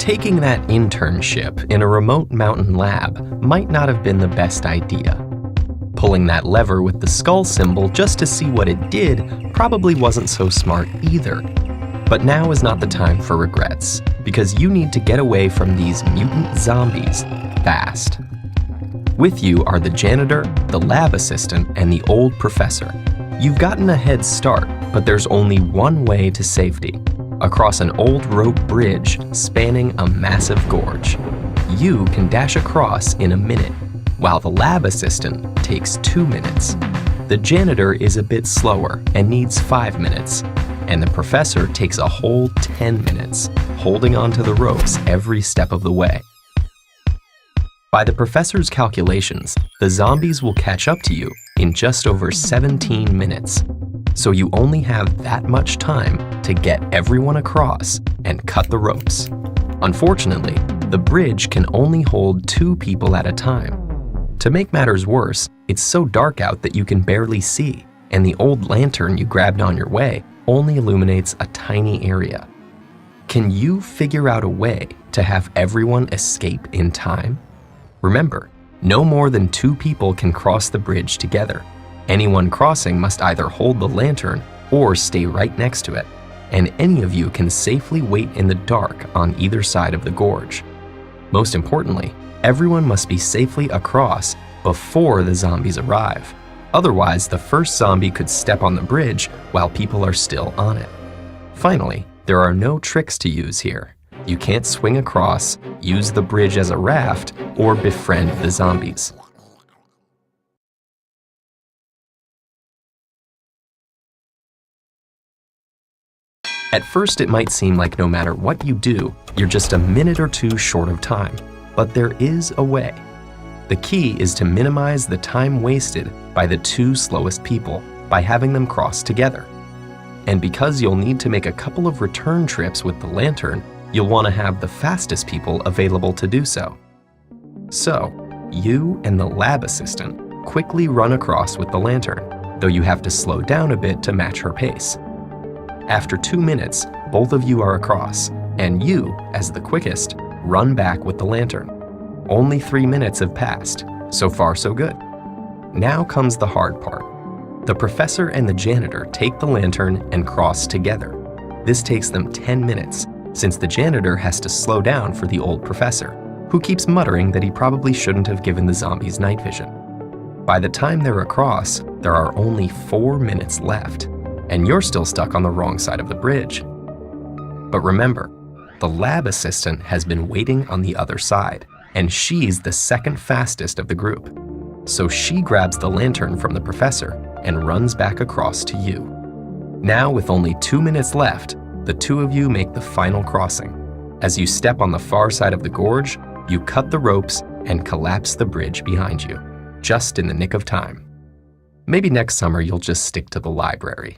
Taking that internship in a remote mountain lab might not have been the best idea. Pulling that lever with the skull symbol just to see what it did probably wasn't so smart either. But now is not the time for regrets, because you need to get away from these mutant zombies fast. With you are the janitor, the lab assistant, and the old professor. You've gotten a head start, but there's only one way to safety: across an old rope bridge spanning a massive gorge. You can dash across in a minute, while the lab assistant takes 2 minutes. The janitor is a bit slower and needs 5 minutes, and the professor takes a whole 10 minutes, holding onto the ropes every step of the way. By the professor's calculations, the zombies will catch up to you in just over 17 minutes. So you only have that much time to get everyone across and cut the ropes. Unfortunately, the bridge can only hold 2 people at a time. To make matters worse, it's so dark out that you can barely see, and the old lantern you grabbed on your way only illuminates a tiny area. Can you figure out a way to have everyone escape in time? Remember, no more than 2 people can cross the bridge together. Anyone crossing must either hold the lantern or stay right next to it, and any of you can safely wait in the dark on either side of the gorge. Most importantly, everyone must be safely across before the zombies arrive. Otherwise, the first zombie could step on the bridge while people are still on it. Finally, there are no tricks to use here. You can't swing across, use the bridge as a raft, or befriend the zombies. At first, it might seem like no matter what you do, you're just a minute or 2 short of time. But there is a way. The key is to minimize the time wasted by the 2 slowest people by having them cross together. And because you'll need to make a couple of return trips with the lantern, you'll want to have the fastest people available to do so. So, you and the lab assistant quickly run across with the lantern, though you have to slow down a bit to match her pace. After 2 minutes, both of you are across, and you, as the quickest, run back with the lantern. Only 3 minutes have passed. So far, so good. Now comes the hard part. The professor and the janitor take the lantern and cross together. This takes them 10 minutes, since the janitor has to slow down for the old professor, who keeps muttering that he probably shouldn't have given the zombies night vision. By the time they're across, there are only 4 minutes left, and you're still stuck on the wrong side of the bridge. But remember, the lab assistant has been waiting on the other side, and she's the second fastest of the group. So she grabs the lantern from the professor and runs back across to you. Now, with only 2 minutes left, the 2 of you make the final crossing. As you step on the far side of the gorge, you cut the ropes and collapse the bridge behind you, just in the nick of time. Maybe next summer you'll just stick to the library.